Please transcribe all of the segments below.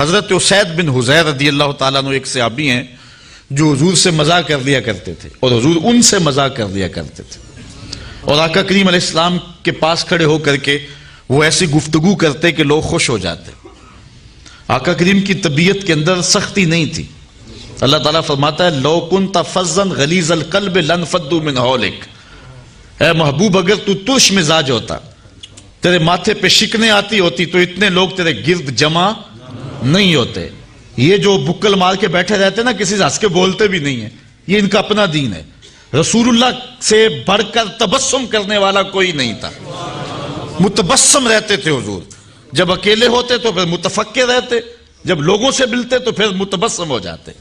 حضرت اسید بن حضیر رضی اللہ تعالیٰ عنہ ایک صحابی ہیں جو حضور سے مزاح کر لیا کرتے تھے اور حضور ان سے مزاح کر لیا کرتے تھے، اور آقا کریم علیہ السلام کے پاس کھڑے ہو کر کے وہ ایسی گفتگو کرتے کہ لوگ خوش ہو جاتے۔ آقا کریم کی طبیعت کے اندر سختی نہیں تھی۔ اللہ تعالیٰ فرماتا ہے لو کنت فظا غلیظ القلب لانفضوا من حولک، اے محبوب اگر تو ترش مزاج ہوتا، تیرے ماتھے پہ شکنیں آتی ہوتی تو اتنے لوگ تیرے گرد جمع نہیں ہوتے۔ یہ جو بکل مار کے بیٹھے رہتے نا، کسی سے ہنس کے بولتے بھی نہیں ہیں، یہ ان کا اپنا دین ہے۔ رسول اللہ سے بڑھ کر تبسم کرنے والا کوئی نہیں تھا، متبسم رہتے تھے حضور۔ جب اکیلے ہوتے تو پھر متفکر رہتے، جب لوگوں سے ملتے تو پھر متبسم ہو جاتے،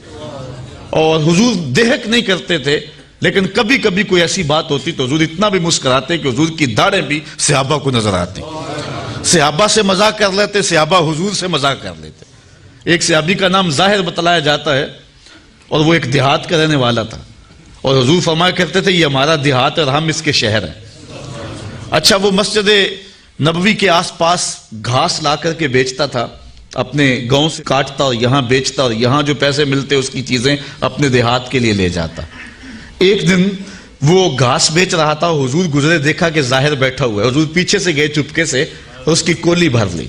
اور حضور دہک نہیں کرتے تھے۔ لیکن کبھی کبھی کوئی ایسی بات ہوتی تو حضور اتنا بھی مسکراتے کہ حضور کی داڑھیں بھی صحابہ کو نظر آتی۔ صحابہ سے مزاح کر لیتے، صحابہ حضور سے مزاح کر لیتے۔ ایک صحابی کا نام ظاہر بتلایا جاتا ہے، اور وہ ایک دیہات کا رہنے والا تھا، اور حضور فرمایا کرتے تھے یہ ہمارا دیہات ہے اور ہم اس کے شہر ہیں۔ اچھا، وہ مسجد نبوی کے آس پاس گھاس لا کر کے بیچتا تھا، اپنے گاؤں سے کاٹتا اور یہاں بیچتا، اور یہاں جو پیسے ملتے اس کی چیزیں اپنے دیہات کے لیے لے جاتا۔ ایک دن وہ گھاس بیچ رہا تھا، حضور گزرے، دیکھا کہ ظاہر بیٹھا ہوا ہے، حضور پیچھے سے گئے چپکے سے اور اس کی کولی بھر لی۔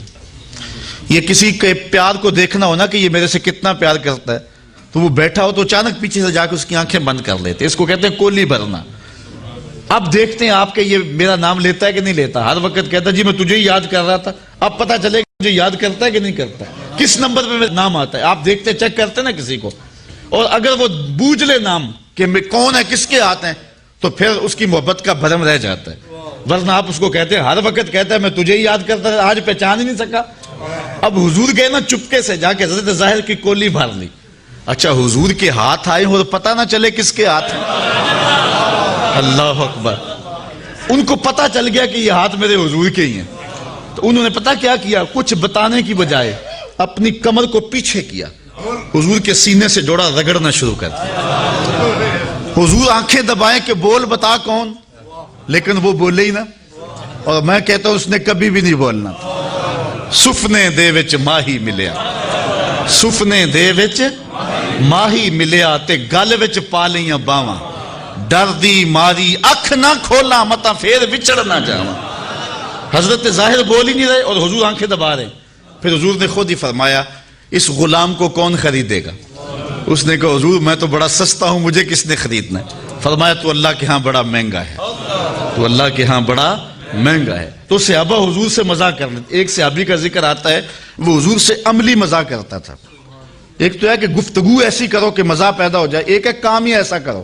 یہ کسی کے پیار کو دیکھنا ہونا کہ یہ میرے سے کتنا پیار کرتا ہے، تو وہ بیٹھا ہو تو اچانک پیچھے سے جا کے اس کی آنکھیں بند کر لیتے، اس کو کہتے ہیں کولی بھرنا۔ اب دیکھتے ہیں آپ کہ یہ میرا نام لیتا ہے کہ نہیں لیتا۔ ہر وقت کہتا ہے جی میں تجھے ہی یاد کر رہا تھا، اب پتہ چلے کہ مجھے یاد کرتا ہے کہ نہیں کرتا، کس نمبر پہ میرا نام آتا ہے۔ آپ دیکھتے چیک کرتے نا کسی کو، اور اگر وہ بوجھ لے نام کہ میں کون ہے، کس کے ہاتھ ہیں، تو پھر اس کی محبت کا بھرم رہ جاتا ہے۔ ورنہ آپ اس کو کہتے ہیں، ہر وقت کہتا ہے میں تجھے ہی یاد کرتا تھا، آج پہچان ہی نہیں سکا۔ اب حضور گئے نا، چپکے سے جا کے حضرت ظاہر کی کولی بھر لی۔ اچھا، حضور کے ہاتھ آئے ہو تو پتہ نہ چلے کس کے ہاتھ ہیں۔ اللہ اکبر، ان کو پتہ چل گیا کہ یہ ہاتھ میرے حضور کے ہی ہیں، تو انہوں نے پتہ کیا کیا، کچھ بتانے کی بجائے اپنی کمر کو پیچھے کیا، حضور کے سینے سے جوڑا رگڑنا شروع کر دیا۔ حضور آنکھیں دبائیں کہ بول بتا کون، لیکن وہ بولے ہی نہ، اور میں کہتا ہوں اس نے کبھی بھی نہیں بولنا تھا۔ سفنے دے وچ ماہی ملیا، سفنے دے وچ ماہی ملیا تے گل وچ پا لیاں باواں، ڈر دی ماری اکھ نہ کھولا متا پھر وچڑ نہ جاواں۔ حضرت ظاہر بول ہی نہیں رہے اور حضور آنکھیں دبا رہے۔ پھر حضور نے خود ہی فرمایا اس غلام کو کون خریدے گا؟ اس نے کہا حضور میں تو بڑا سستا ہوں، مجھے کس نے خریدنا ہے؟ فرمایا تو اللہ کے ہاں بڑا مہنگا ہے، تو اللہ کے ہاں بڑا مہنگا ہے۔ تو صحابہ حضور سے مزاح کر لیتے۔ ایک صحابی کا ذکر آتا ہے وہ حضور سے عملی مزاح کرتا تھا۔ ایک تو ہے کہ گفتگو ایسی کرو کہ مزاح پیدا ہو جائے، ایک ہے کام ہی ایسا کرو۔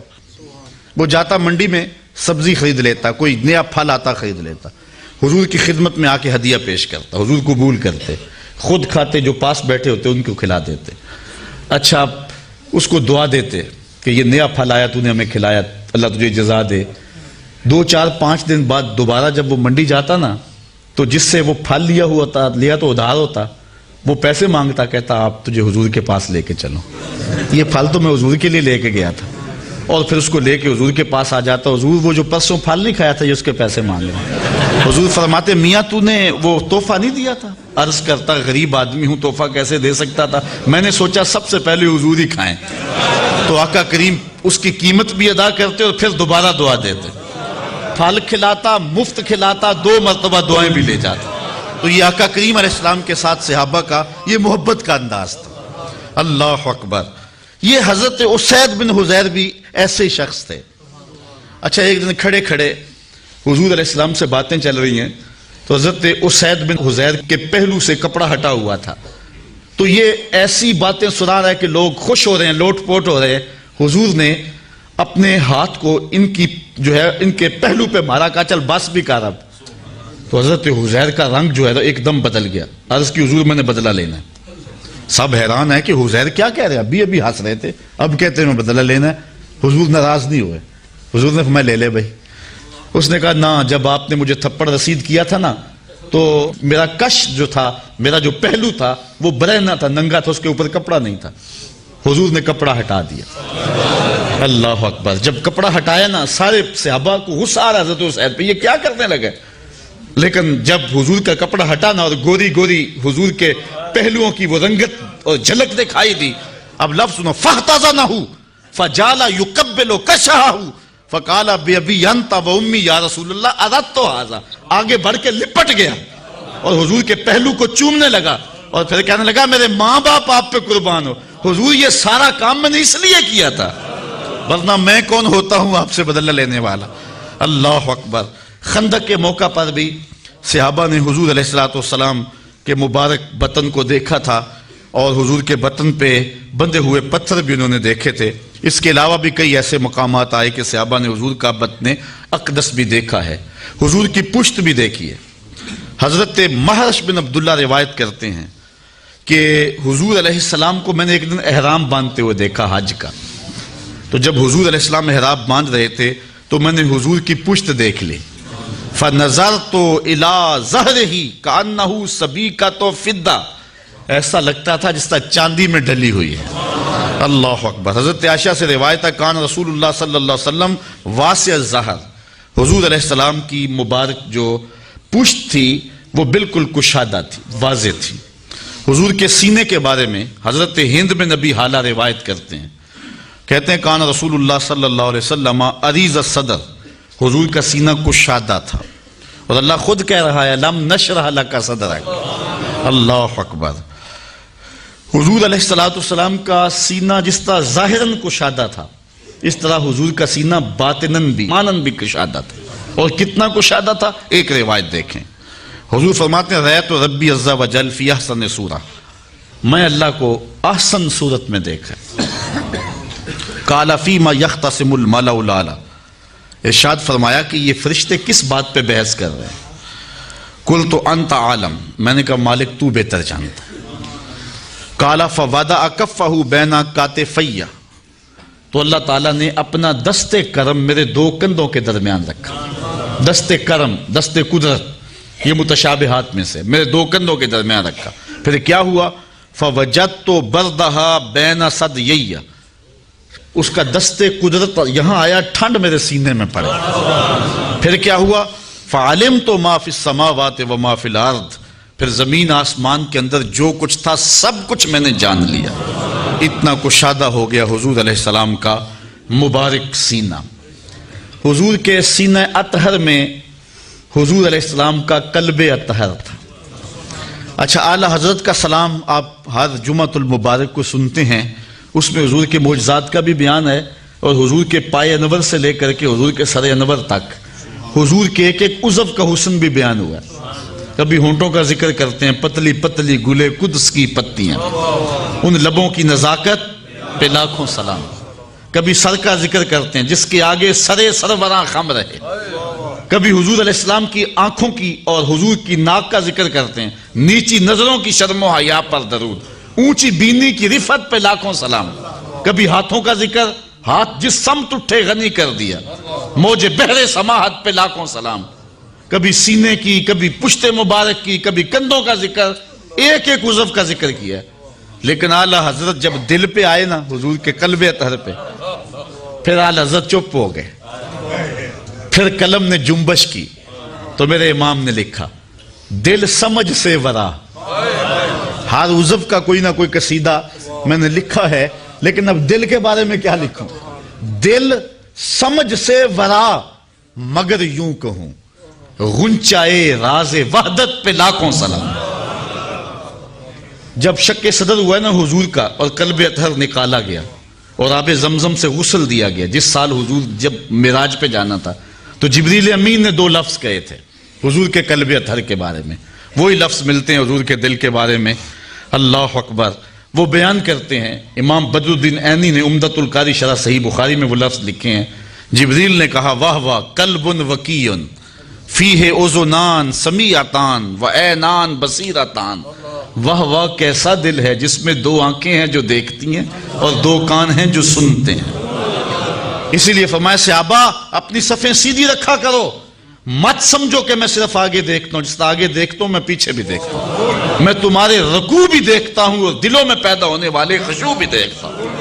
وہ جاتا منڈی میں سبزی خرید لیتا، کوئی نیا پھل آتا خرید لیتا، حضور کی خدمت میں آ کے ہدیہ پیش کرتا، حضور قبول کرتے، خود کھاتے، جو پاس بیٹھے ہوتے ان کو کھلا دیتے۔ اچھا، اس کو دعا دیتے کہ یہ نیا پھل آیا تو نے ہمیں کھلایا، اللہ تجھے جزا دے۔ 2 4 5 دن بعد دوبارہ جب وہ منڈی جاتا نا، تو جس سے وہ پھل لیا ہوا تھا، لیا تو ادھار ہوتا، وہ پیسے مانگتا، کہتا آپ تجھے حضور کے پاس لے کے چلو، یہ پھل تو میں حضور کے لیے لے کے گیا تھا۔ اور پھر اس کو لے کے حضور کے پاس آ جاتا، حضور وہ جو پرسوں پھل نہیں کھایا تھا یہ اس کے پیسے مانگ رہا۔ حضور فرماتے میاں تو نے وہ تحفہ نہیں دیا تھا؟ عرض کرتا غریب آدمی ہوں، تحفہ کیسے دے سکتا تھا، میں نے سوچا سب سے پہلے حضور ہی کھائیں۔ تو آقا کریم اس کی قیمت بھی ادا کرتے اور پھر دوبارہ دعا دیتے، پھل کھلاتا، مفت کھلاتا، 2 مرتبہ دعائیں بھی لے جاتا۔ تو یہ آقا کریم علیہ السلام کے ساتھ صحابہ کا یہ محبت کا انداز تھا۔ اللہ اکبر۔ یہ حضرت اسید بن حضیر بھی ایسے شخص تھے۔ اچھا، ایک دن کھڑے کھڑے حضور علیہ السلام سے باتیں چل رہی ہیں، تو حضرت اسید بن حضیر کے پہلو سے کپڑا ہٹا ہوا تھا، تو یہ ایسی باتیں سنا رہا ہے کہ لوگ خوش ہو رہے ہیں، لوٹ پوٹ ہو رہے ہیں۔ حضور نے اپنے ہاتھ کو ان کی جو ہے ان کے پہلو پہ مارا، کہا چل بس بھی کر اب۔ تو حضرت حضیر کا رنگ جو ہے ایک دم بدل گیا۔ عرض کی حضور میں نے بدلہ لینا ہے۔ سب حیران ہے کہ حضیر کیا کہہ رہے ہیں، ابھی ہنس رہے تھے، اب کہتے ہیں میں بدلہ لینا ہے۔ حضور ناراض نہیں ہوئے، حضور نے فرمایا لے لے بھائی۔ اس نے کہا نہ، جب آپ نے مجھے تھپڑ رسید کیا تھا نا، تو میرا کش جو تھا، میرا جو پہلو تھا وہ برہنہ تھا، ننگا تھا، اس کے اوپر کپڑا نہیں تھا۔ حضور نے کپڑا ہٹا دیا۔ اللہ اکبر۔ جب کپڑا ہٹایا نا، سارے صحابہ کو غصہ آ رہا حضرت اسید پہ، یہ کیا کرنے لگے؟ لیکن جب حضور کا کپڑا ہٹانا اور گوری گوری حضور کے پہلوؤں کی وہ رنگت اور جھلک دکھائی دی. اب لفظ سنو، فاحتضنہ فجعل یقبل کشہہ فقال بأبی انت وأمی یا رسول اللہ اردت ھذا، آگے بڑھ کے لپٹ گیا اور حضور کے پہلو کو چومنے لگا اور پھر کہنے لگا میرے ماں باپ آپ پہ قربان ہو حضور، یہ سارا کام میں نے اس لیے کیا تھا، ورنہ میں کون ہوتا ہوں آپ سے بدلہ لینے والا. اللہ اکبر. خندق کے موقع پر بھی صحابہ نے حضور علیہ السلام کے مبارک بطن کو دیکھا تھا اور حضور کے بطن پہ بندے ہوئے پتھر بھی انہوں نے دیکھے تھے. اس کے علاوہ بھی کئی ایسے مقامات آئے کہ صحابہ نے حضور کا بطن اقدس بھی دیکھا ہے، حضور کی پشت بھی دیکھی ہے. حضرت محرش بن عبداللہ روایت کرتے ہیں کہ حضور علیہ السلام کو میں نے ایک دن احرام باندھتے ہوئے دیکھا حج کا. تو جب حضور علیہ السلام احرام باندھ رہے تھے تو میں نے حضور کی پشت دیکھ لی. فَنَظَرْتُ إِلَىٰ ظَهْرِهِ كَأَنَّهُ سَبِيكَةُ فِضَّةٌ، ایسا لگتا تھا جس طرح چاندی میں ڈلی ہوئی ہے. اللہ اکبر. حضرت عائشہ سے روایت ہے کان رسول اللہ صلی اللہ علیہ وسلم واسع الظہر، حضور علیہ السلام کی مبارک جو پشت تھی وہ بالکل کشادہ تھی، واضح تھی. حضور کے سینے کے بارے میں حضرت ہند بن نبی حالہ روایت کرتے ہیں، کہتے ہیں کان رسول اللہ صلی اللہ علیہ وسلم عریض الصدر، حضور کا سینہ کشادہ تھا اور اللہ خود کہہ رہا ہے لم نشرح لک صدرک. اللہ اکبر. حضور علیہ السلام کا سینہ جس طرح ظاہراً کشادہ تھا اس طرح حضور کا سینہ باطناً بھی ماناً بھی کشادہ تھا. اور کتنا کشادہ تھا ایک روایت دیکھیں. حضور فرماتے ہیں رأیت ربی عز و جل فی احسن صورہ، میں اللہ کو احسن صورت میں دیکھا. قال فیما یختصم الملأ الاعلی، ارشاد فرمایا کہ یہ فرشتے کس بات پہ بحث کر رہے ہیں. قلت انت عالم، میں نے کہا مالک تو بہتر جانتا ہے. قال فوضع کفہ بین کاتفی، تو اللہ تعالیٰ نے اپنا دست کرم میرے دو کندھوں کے درمیان رکھا. دست کرم، دست قدرت، یہ متشابہات میں سے میرے دو کندھوں کے درمیان رکھا. پھر کیا ہوا؟ فوجدت بردھا بین صدیی، اس کا دست قدرت یہاں آیا، ٹھنڈ میرے سینے میں پڑے. پھر کیا ہوا؟ فعلمت ما فی السماوات و ما فی الارض، پھر زمین آسمان کے اندر جو کچھ تھا سب کچھ میں نے جان لیا. اتنا کشادہ ہو گیا حضور علیہ السلام کا مبارک سینہ. حضور کے سینہ اطہر میں حضور علیہ السلام کا قلب اطہر تھا. اچھا، اعلیٰ حضرت کا سلام آپ ہر جمعۃ المبارک کو سنتے ہیں، اس میں حضور کے معجزات کا بھی بیان ہے اور حضور کے پائے انور سے لے کر کے حضور کے سر انور تک حضور کے ایک ایک عضو کا حسن بھی بیان ہوا ہے. کبھی ہونٹوں کا ذکر کرتے ہیں، پتلی پتلی گلے قدس کی پتیاں، ان لبوں کی نزاکت پہ لاکھوں سلام. کبھی سر کا ذکر کرتے ہیں جس کے آگے سرے سروراں خم رہے. کبھی حضور علیہ السلام کی آنکھوں کی اور حضور کی ناک کا ذکر کرتے ہیں، نیچی نظروں کی شرم و حیا پر درود، اونچی بینی کی رفت پہ لاکھوں سلام. کبھی ہاتھوں کا ذکر، ہاتھ جس سمت اٹھے غنی کر دیا، موج بحر سماحت پہ لاکھوں سلام. کبھی سینے کی، کبھی پشت مبارک کی، کبھی کندھوں کا ذکر، ایک ایک عضو کا ذکر کیا. لیکن اعلیٰ حضرت جب دل پہ آئے نا، حضور کے قلب اطہر پہ، پھر اعلیٰ حضرت چپ ہو گئے. پھر قلم نے جنبش کی تو میرے امام نے لکھا دل سمجھ سے ورا. ہر عضو کا کوئی نہ کوئی قصیدہ میں نے لکھا ہے، لیکن اب دل کے بارے میں کیا لکھوں؟ دل سمجھ سے ورا مگر یوں کہوں غنچائے راز وحدت پہ لاکھوں سلام. جب شک صدر ہوا ہے نا حضور کا اور قلب اطہر نکالا گیا اور آب زمزم سے غسل دیا گیا، جس سال حضور جب معراج پہ جانا تھا تو جبریل امین نے 2 لفظ کہے تھے حضور کے قلب اطہر کے بارے میں، وہی لفظ ملتے ہیں حضور کے دل کے بارے میں. اللہ اکبر. وہ بیان کرتے ہیں امام بدر الدین عینی نے عمدۃ القاری شرح صحیح بخاری میں وہ لفظ لکھے ہیں. جبریل نے کہا واہ واہ قلب وکیع فیہ اذنان سمیعتان و عینان بصیرتان، واہ واہ کیسا دل ہے جس میں 2 آنکھیں ہیں جو دیکھتی ہیں اور 2 کان ہیں جو سنتے ہیں. اسی لیے فرمایا صحابہ اپنی صفیں سیدھی رکھا کرو، مت سمجھو کہ میں صرف آگے دیکھتا ہوں، جس طرح آگے دیکھتا ہوں میں پیچھے بھی دیکھتا ہوں، میں تمہارے رکوع بھی دیکھتا ہوں اور دلوں میں پیدا ہونے والے خشوع بھی دیکھتا ہوں.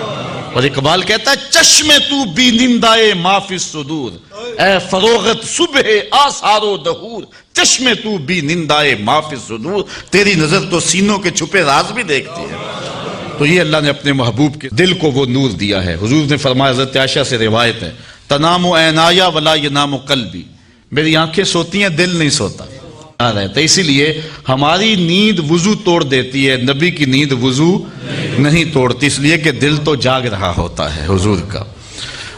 اور اقبال کہتا ہے چشم تو بینندائے ما فی الصدور اے فروغت صبح آثار و دہور، چشم تو بھی نندائے ما فی الصدور، تیری نظر تو سینوں کے چھپے راز بھی دیکھتی ہے۔ تو یہ اللہ نے اپنے محبوب کے دل کو وہ نور دیا ہے۔ حضور نے فرمایا، حضرت عائشہ سے روایت ہے، تنام عینایا ولا ینام قلبی، میری آنکھیں سوتی ہیں، دل نہیں سوتا رہتا۔ اسی لیے ہماری نیند وضو توڑ دیتی ہے، نبی کی نیند وضو نہیں توڑتی، اس لیے کہ دل تو جاگ رہا ہوتا ہے حضور کا۔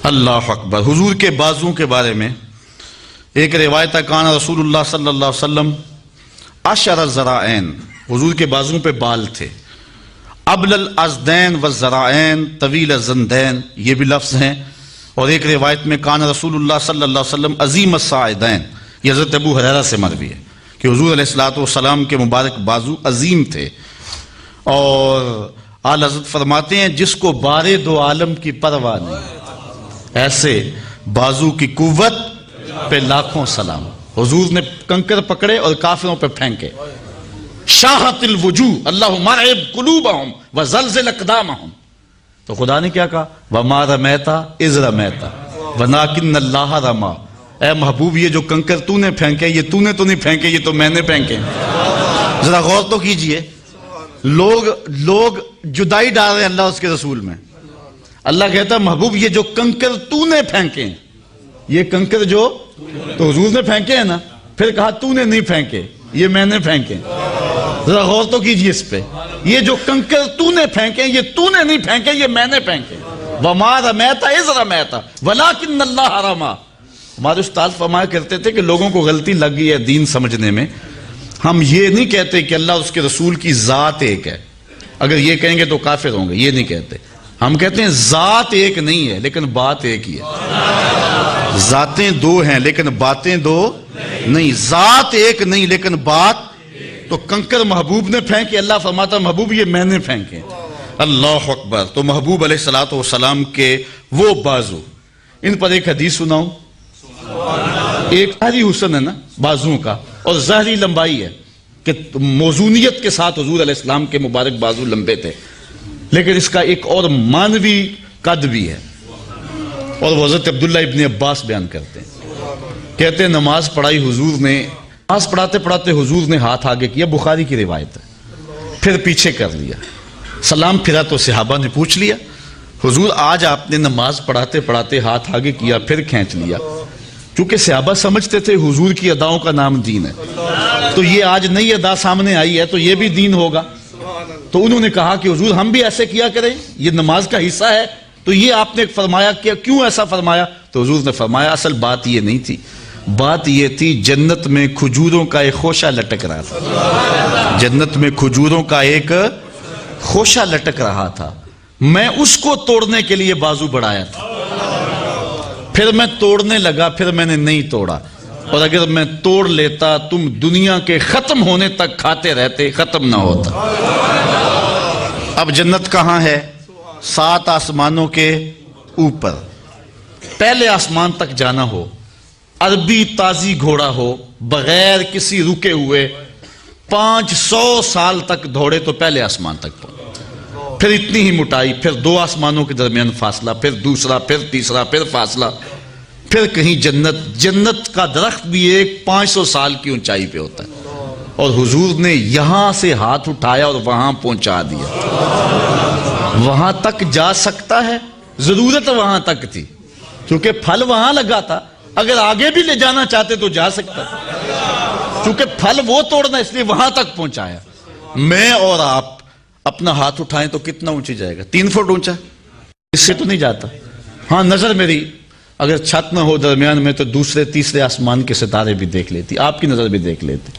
اللہ اکبر۔ حضور کے بازوں کے بارے میں ایک روایت ہے، کان رسول اللہ صلی اللہ علیہ وسلم اشر الذراعین، حضور کے بازوں پہ بال تھے، ابل الازدین والذراعین طویل الزندین، یہ بھی لفظ ہیں۔ اور ایک روایت میں کان رسول اللہ صلی اللہ علیہ وسلم عظیم الساعدین، یہ حضرت ابو ہریرہ سے مروی ہے کہ حضور علیہ السلام کے مبارک بازو عظیم تھے۔ اور اعلی حضرت فرماتے ہیں، جس کو بارے دو عالم کی پرواہ نہیں، ایسے بازو کی قوت پہ لاکھوں سلام۔ حضور نے کنکر پکڑے اور کافروں پہ پھینکے، شاہت الوجوہ اللہم ارعب قلوبہم وزلزل اقدامہم، تو خدا نے کیا کہا، وما رمیتا اذ رمیتا ولکن اللہ رما، اے محبوب یہ جو کنکر تو نے پھینکے، یہ تو نے تو نہیں پھینکے، یہ تو میں نے پھینکے۔ ذرا غور تو کیجئے، لوگ جدائی ڈال رہے ہیں اللہ اس کے رسول میں۔ اللہ کہتا ہے، محبوب یہ جو کنکر تو نے پھینکے ہیں، یہ کنکر جو تو حضور نے پھینکے ہیں نا، پھر کہا تو نے نہیں پھینکے، یہ میں نے پھینکے۔ ذرا غور تو کیجئے اس پہ، یہ جو کنکر تو نے پھینکے، یہ تو نے نہیں پھینکے، یہ میں نے پھینکے۔ وما رمیتا اذ رمیتا ولکن اللہ رما۔ ہمارے استاد فرمایا کرتے تھے کہ لوگوں کو غلطی لگ گئی ہے دین سمجھنے میں، ہم یہ نہیں کہتے کہ اللہ اس کے رسول کی ذات ایک ہے، اگر یہ کہیں گے تو کافر ہوں گے، یہ نہیں کہتے۔ ہم کہتے ہیں ذات ایک نہیں ہے لیکن بات ایک ہی ہے۔ ذاتیں دو ہیں لیکن باتیں دو نہیں، ذات ایک نہیں لیکن بات۔ تو کنکر محبوب نے پھینکے، اللہ فرماتا محبوب یہ میں نے پھینکے۔ اللہ اکبر۔ تو محبوب علیہ الصلوۃ والسلام کے وہ بازو، ان پر ایک حدیث سناؤں۔ ایک ظاہری حسن ہے نا بازوں کا، اور ظاہری لمبائی ہے کہ موزونیت کے ساتھ حضور علیہ السلام کے مبارک بازو لمبے تھے، لیکن اس کا ایک اور مانوی قد بھی ہے، اور وہ حضرت عبداللہ ابن عباس بیان کرتے ہیں، کہتے ہیں نماز پڑھائی حضور نے، نماز پڑھاتے پڑھاتے حضور نے ہاتھ آگے کیا، بخاری کی روایت ہے، پھر پیچھے کر لیا، سلام پھرا تو صحابہ نے پوچھ لیا، حضور آج آپ نے نماز پڑھاتے پڑھاتے ہاتھ آگے کیا پھر کھینچ لیا، کیونکہ صحابہ سمجھتے تھے حضور کی اداؤں کا نام دین ہے، تو یہ آج نئی ادا سامنے آئی ہے تو یہ بھی دین ہوگا۔ تو انہوں نے کہا کہ حضور ہم بھی ایسے کیا کریں، یہ نماز کا حصہ ہے، تو یہ آپ نے فرمایا کہ کیوں ایسا فرمایا؟ تو حضور نے فرمایا اصل بات یہ نہیں تھی، بات یہ تھی جنت میں کھجوروں کا ایک خوشہ لٹک رہا تھا، جنت میں کھجوروں کا ایک خوشہ لٹک رہا تھا، میں اس کو توڑنے کے لیے بازو بڑھایا تھا، پھر میں توڑنے لگا، پھر میں نے نہیں توڑا، اور اگر میں توڑ لیتا تم دنیا کے ختم ہونے تک کھاتے رہتے، ختم نہ ہوتا۔ اب جنت کہاں ہے؟ 7 آسمانوں کے اوپر، پہلے آسمان تک جانا ہو، عربی تازی گھوڑا ہو، بغیر کسی رکے ہوئے 500 سال تک دوڑے تو پہلے آسمان تک پہنچے، پھر اتنی ہی موٹائی، پھر 2 آسمانوں کے درمیان فاصلہ، پھر دوسرا، پھر تیسرا، پھر فاصلہ، پھر کہیں جنت کا درخت بھی ایک 500 سال کی اونچائی پہ ہوتا ہے، اور حضور نے یہاں سے ہاتھ اٹھایا اور وہاں پہنچا دیا۔ وہاں تک جا سکتا ہے، ضرورت وہاں تک تھی کیونکہ پھل وہاں لگا تھا، اگر آگے بھی لے جانا چاہتے تو جا سکتا، کیونکہ پھل وہ توڑنا اس لیے وہاں تک پہنچایا۔ میں اور آپ اپنا ہاتھ اٹھائیں تو کتنا اونچی جائے گا؟ 3 فٹ اونچا، اس سے تو نہیں جاتا۔ ہاں نظر میری اگر چھت نہ ہو درمیان میں تو دوسرے تیسرے آسمان کے ستارے بھی دیکھ لیتی، آپ کی نظر بھی دیکھ لیتی۔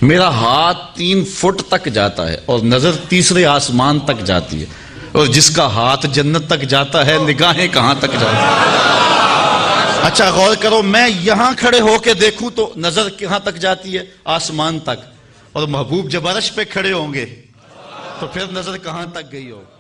میرا ہاتھ 3 فٹ تک جاتا ہے اور نظر تیسرے آسمان تک جاتی ہے، اور جس کا ہاتھ جنت تک جاتا ہے نگاہیں کہاں تک جاتی ہیں؟ اچھا غور کرو، میں یہاں کھڑے ہو کے دیکھوں تو نظر کہاں تک جاتی ہے؟ آسمان تک، اور محبوب جب عرش پہ کھڑے ہوں گے تو پھر نظر کہاں تک گئی ہوگی؟